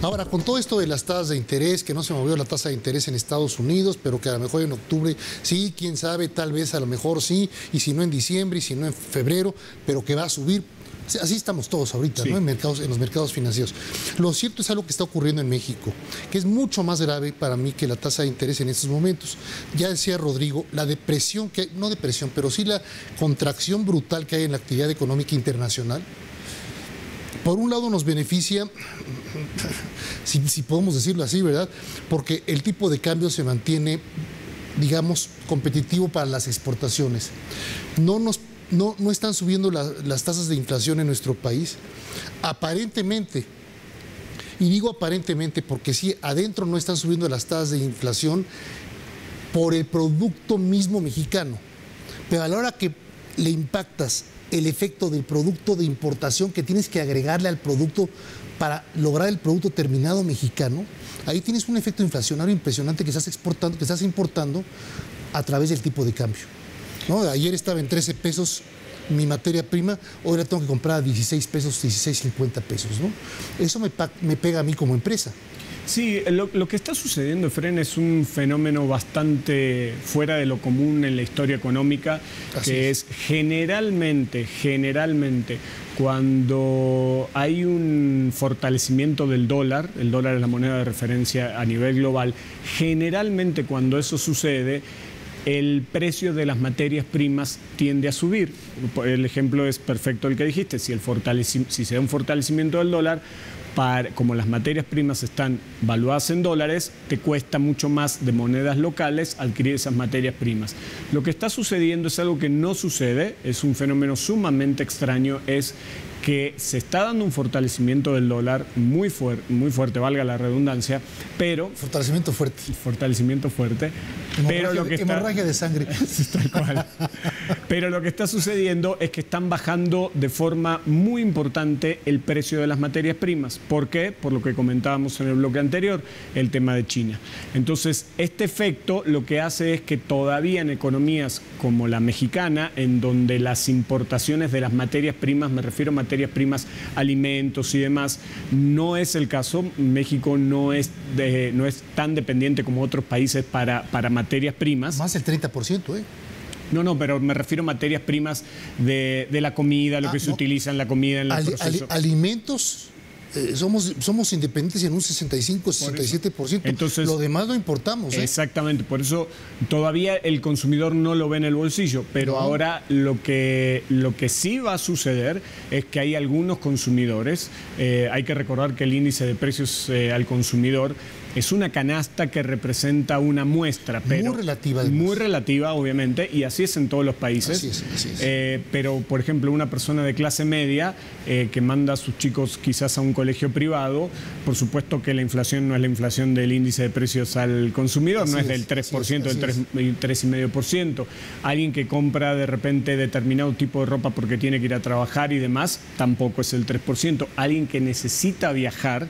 Ahora, con todo esto de las tasas de interés, que no se movió la tasa de interés en Estados Unidos, pero que a lo mejor en octubre sí, quién sabe, tal vez a lo mejor sí, y si no en diciembre, y si no en febrero, pero que va a subir. Así estamos todos ahorita, sí, ¿no? En los mercados financieros. Lo cierto es algo que está ocurriendo en México, que es mucho más grave para mí que la tasa de interés en estos momentos. Ya decía Rodrigo, la depresión, no depresión, pero sí la contracción brutal que hay en la actividad económica internacional. Por un lado nos beneficia, si podemos decirlo así, ¿verdad? Porque el tipo de cambio se mantiene, digamos, competitivo para las exportaciones. No están subiendo las tasas de inflación en nuestro país. Aparentemente, y digo aparentemente porque sí, adentro no están subiendo las tasas de inflación por el producto mismo mexicano. Pero a la hora que le impactas el efecto del producto de importación que tienes que agregarle al producto para lograr el producto terminado mexicano, ahí tienes un efecto inflacionario impresionante que estás exportando, que estás importando a través del tipo de cambio, ¿no? Ayer estaba en 13 pesos mi materia prima, hoy la tengo que comprar a 16 pesos, 16.50 pesos, ¿no? Eso me pega a mí como empresa. Sí, lo que está sucediendo, Efren, es un fenómeno bastante fuera de lo común en la historia económica, que es generalmente, cuando hay un fortalecimiento del dólar, el dólar es la moneda de referencia a nivel global, generalmente cuando eso sucede, el precio de las materias primas tiende a subir. El ejemplo es perfecto el que dijiste, si se da un fortalecimiento del dólar, como las materias primas están valuadas en dólares, te cuesta mucho más de monedas locales adquirir esas materias primas. Lo que está sucediendo es algo que no sucede, es un fenómeno sumamente extraño, es que se está dando un fortalecimiento del dólar muy fuerte, valga la redundancia, pero... Fortalecimiento fuerte. Fortalecimiento fuerte. Hemorragia de sangre. Tal cual. Pero lo que está sucediendo es que están bajando de forma muy importante el precio de las materias primas. ¿Por qué? Por lo que comentábamos en el bloque anterior, el tema de China. Entonces, este efecto lo que hace es que todavía en economías como la mexicana, en donde las importaciones de las materias primas, me refiero a materias primas, alimentos y demás, no es el caso. México no es tan dependiente como otros países para materias primas. Más del 30%, ¿eh? No, pero me refiero a materias primas de la comida, lo que se utiliza en la comida, en el proceso. Alimentos, somos independientes en un 65-67%. Entonces, lo demás lo importamos, ¿eh? Exactamente, por eso todavía el consumidor no lo ve en el bolsillo, pero ahora lo que sí va a suceder es que hay algunos consumidores, hay que recordar que el índice de precios al consumidor es una canasta que representa una muestra, pero muy relativa, muy relativa, obviamente, y así es en todos los países. Así es. Pero, por ejemplo, una persona de clase media que manda a sus chicos quizás a un colegio privado, por supuesto que la inflación no es la inflación del índice de precios al consumidor, no es del 3%, del 3,5%. Alguien que compra de repente determinado tipo de ropa porque tiene que ir a trabajar y demás, tampoco es el 3%. Alguien que necesita viajar,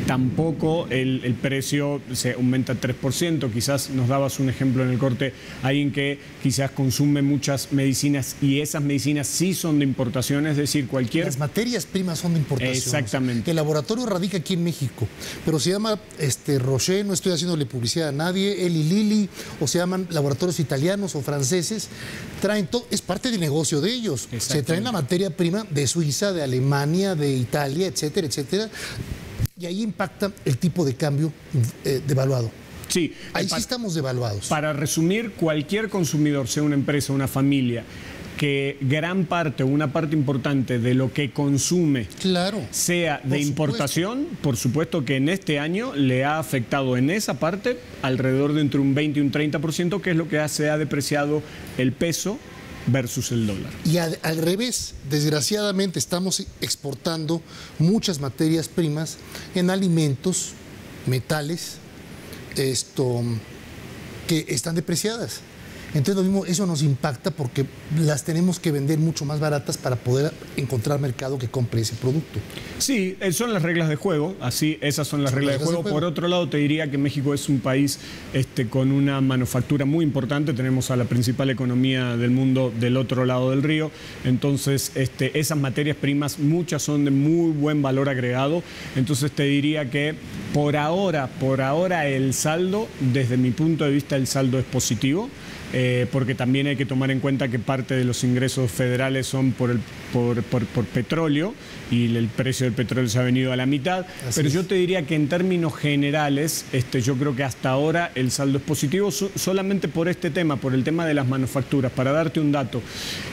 tampoco el precio se aumenta 3%. Quizás nos dabas un ejemplo en el corte, alguien que quizás consume muchas medicinas y esas medicinas sí son de importación, es decir, Las materias primas son de importación. Exactamente. El laboratorio radica aquí en México, pero se llama Rocher, no estoy haciéndole publicidad a nadie, Eli Lilly, o se llaman laboratorios italianos o franceses, traen todo, es parte del negocio de ellos. Se traen la materia prima de Suiza, de Alemania, de Italia, etcétera, etcétera. Y ahí impacta el tipo de cambio devaluado. Sí. Ahí sí estamos devaluados. Para resumir, cualquier consumidor, sea una empresa, una familia, que gran parte o una parte importante de lo que consume sea de importación, por supuesto que en este año le ha afectado en esa parte alrededor de entre un 20 y un 30%, que es lo que se ha depreciado el peso versus el dólar. Y al revés, desgraciadamente estamos exportando muchas materias primas en alimentos, metales, que están depreciadas. Entonces lo mismo, eso nos impacta porque las tenemos que vender mucho más baratas para poder encontrar mercado que compre ese producto. Sí, son las reglas de juego, así, esas son las reglas de juego. Por otro lado, te diría que México es un país con una manufactura muy importante, tenemos a la principal economía del mundo del otro lado del río, entonces esas materias primas, muchas son de muy buen valor agregado, entonces te diría que por ahora el saldo, desde mi punto de vista, el saldo es positivo. Porque también hay que tomar en cuenta que parte de los ingresos federales son por petróleo y el precio del petróleo se ha venido a la mitad. Pero yo te diría que en términos generales, yo creo que hasta ahora el saldo es positivo solamente por este tema, por el tema de las manufacturas. Para darte un dato,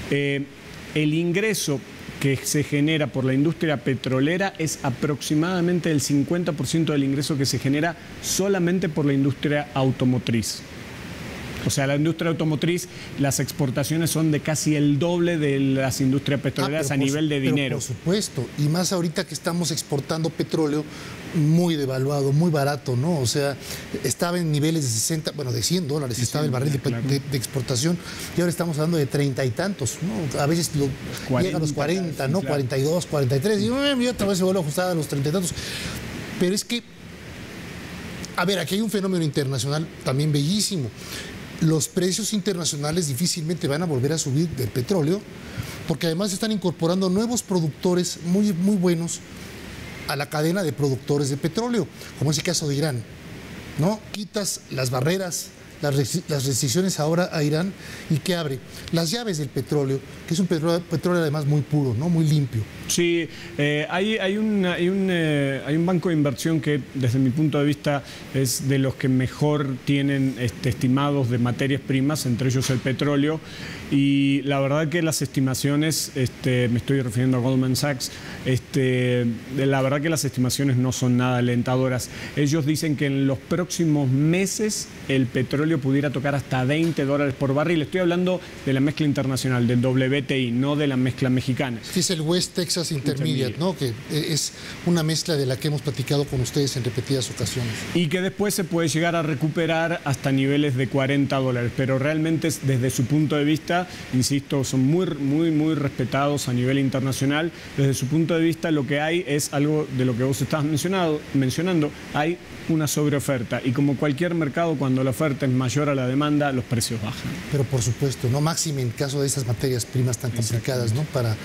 el ingreso que se genera por la industria petrolera es aproximadamente el 50% del ingreso que se genera solamente por la industria automotriz. O sea, la industria automotriz, las exportaciones son de casi el doble de las industrias petroleras a nivel de dinero. Por supuesto, y más ahorita que estamos exportando petróleo muy devaluado, muy barato, ¿no? O sea, estaba en niveles de 60, bueno, de $100 estaba el barril de exportación, y ahora estamos hablando de 30 y tantos, ¿no? A veces llega a los 40, ¿no? 42, 43, y otra vez se vuelve a ajustar a los 30 y tantos. Pero es que, a ver, aquí hay un fenómeno internacional también bellísimo. Los precios internacionales difícilmente van a volver a subir del petróleo, porque además están incorporando nuevos productores muy buenos a la cadena de productores de petróleo, como es el caso de Irán, ¿no? Quitas las barreras, las restricciones ahora a Irán, y ¿qué abre? Las llaves del petróleo, que es un petróleo además muy puro, ¿no? Muy limpio. Sí, hay un banco de inversión que desde mi punto de vista es de los que mejor tienen estimados de materias primas, entre ellos el petróleo, y la verdad que las estimaciones, me estoy refiriendo a Goldman Sachs, la verdad que las estimaciones no son nada alentadoras. Ellos dicen que en los próximos meses el petróleo pudiera tocar hasta $20 por barril. Estoy hablando de la mezcla internacional, del WTI, no de la mezcla mexicana. Sí, es el West Texas Intermediate, ¿no? Que es una mezcla de la que hemos platicado con ustedes en repetidas ocasiones. Y que después se puede llegar a recuperar hasta niveles de $40, pero realmente desde su punto de vista, insisto, son muy respetados a nivel internacional. Desde su punto de vista lo que hay es algo de lo que vos estabas mencionando, hay una sobreoferta, y como cualquier mercado, cuando la oferta es mayor a la demanda, los precios bajan. Pero por supuesto, no máxime en caso de esas materias primas tan complicadas, ¿no? Para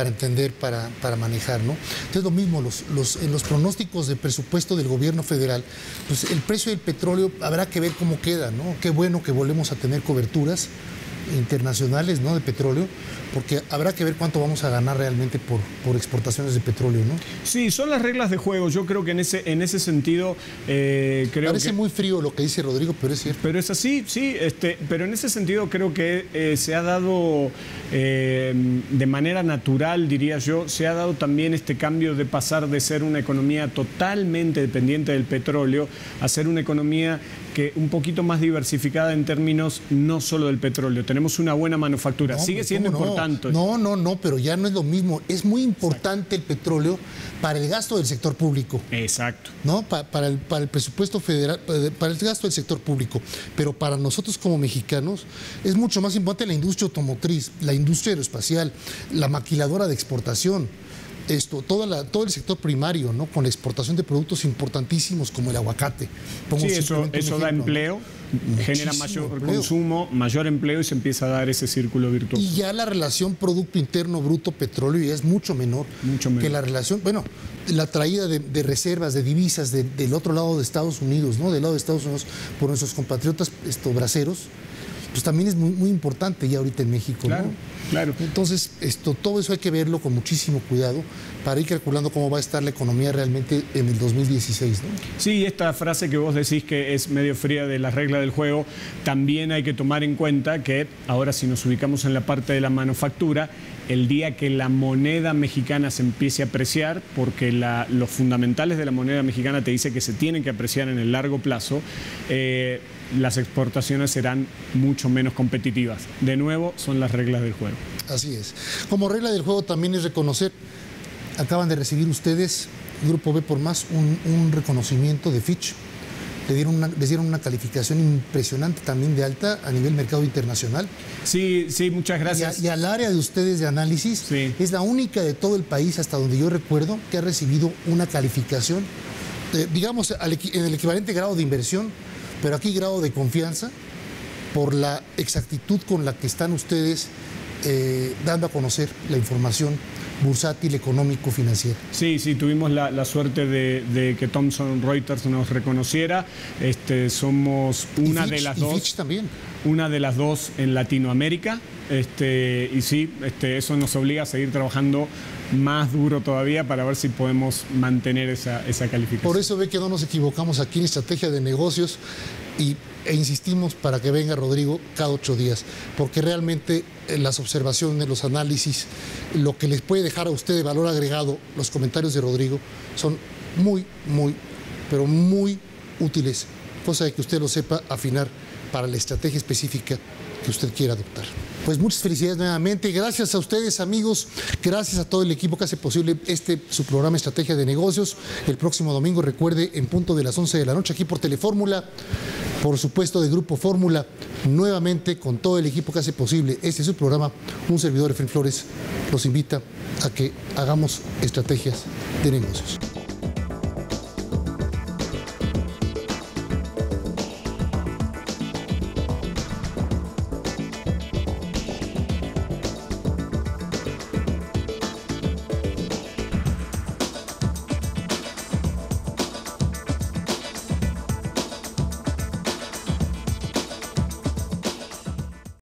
entender, para manejar, ¿no? Entonces lo mismo, en los pronósticos de presupuesto del gobierno federal, pues el precio del petróleo habrá que ver cómo queda, ¿no? Qué bueno que volvemos a tener coberturas internacionales, ¿no? De petróleo, porque habrá que ver cuánto vamos a ganar realmente por exportaciones de petróleo, ¿no? Sí, son las reglas de juego. Yo creo que en ese sentido parece muy frío lo que dice Rodrigo, pero es cierto. Pero es así, sí, pero en ese sentido creo que se ha dado de manera natural, diría yo, se ha dado también este cambio de pasar de ser una economía totalmente dependiente del petróleo a ser una economía que un poquito más diversificada en términos no solo del petróleo. Tenemos una buena manufactura, sigue siendo importante. No, pero ya no es lo mismo. Es muy importante el petróleo para el gasto del sector público. Exacto. ¿No? Para el presupuesto federal, para el gasto del sector público. Pero para nosotros como mexicanos es mucho más importante la industria automotriz, la industria aeroespacial, la maquiladora de exportación. Todo el sector primario, ¿no? Con la exportación de productos importantísimos como el aguacate. Sí, eso da empleo, genera mayor consumo, mayor empleo, y se empieza a dar ese círculo virtuoso. Y ya la relación Producto Interno Bruto petróleo ya es mucho menor que la relación, bueno, la traída de reservas, de divisas del otro lado de Estados Unidos, ¿no? Del lado de Estados Unidos por nuestros compatriotas braceros, pues también es muy importante ya ahorita en México, claro, ¿no? Claro. Entonces, todo eso hay que verlo con muchísimo cuidado para ir calculando cómo va a estar la economía realmente en el 2016, ¿no? Sí, esta frase que vos decís que es medio fría de las reglas del juego, también hay que tomar en cuenta que ahora, si nos ubicamos en la parte de la manufactura, el día que la moneda mexicana se empiece a apreciar, porque los fundamentales de la moneda mexicana te dice que se tienen que apreciar en el largo plazo, las exportaciones serán mucho menos competitivas. De nuevo, son las reglas del juego. Así es. Como regla del juego también es reconocer, acaban de recibir ustedes, Grupo B por Más, un reconocimiento de Fitch les dieron una calificación impresionante también de alta a nivel mercado internacional. Sí, sí, muchas gracias. Y al área de ustedes de análisis, sí, es la única de todo el país, hasta donde yo recuerdo, que ha recibido una calificación, digamos, en el equivalente grado de inversión, pero aquí grado de confianza, por la exactitud con la que están ustedes dando a conocer la información bursátil, económico, financiera. Sí, sí, tuvimos la suerte de que Thomson Reuters nos reconociera. Somos una de las dos. Fitch también. Una de las dos en Latinoamérica. Y sí, eso nos obliga a seguir trabajando más duro todavía para ver si podemos mantener esa calificación. Por eso ve que no nos equivocamos aquí en estrategia de negocios e insistimos para que venga Rodrigo cada 8 días, porque realmente las observaciones, los análisis, lo que les puede dejar a usted de valor agregado, los comentarios de Rodrigo, son muy, pero muy útiles, cosa de que usted lo sepa afinar para la estrategia específica que usted quiera adoptar. Pues muchas felicidades nuevamente, gracias a ustedes amigos, gracias a todo el equipo que hace posible su programa Estrategia de Negocios. El próximo domingo, recuerde, en punto de las 11 de la noche, aquí por Telefórmula, por supuesto de Grupo Fórmula, nuevamente con todo el equipo que hace posible su programa. Un servidor, Efraín Flores, los invita a que hagamos estrategias de negocios.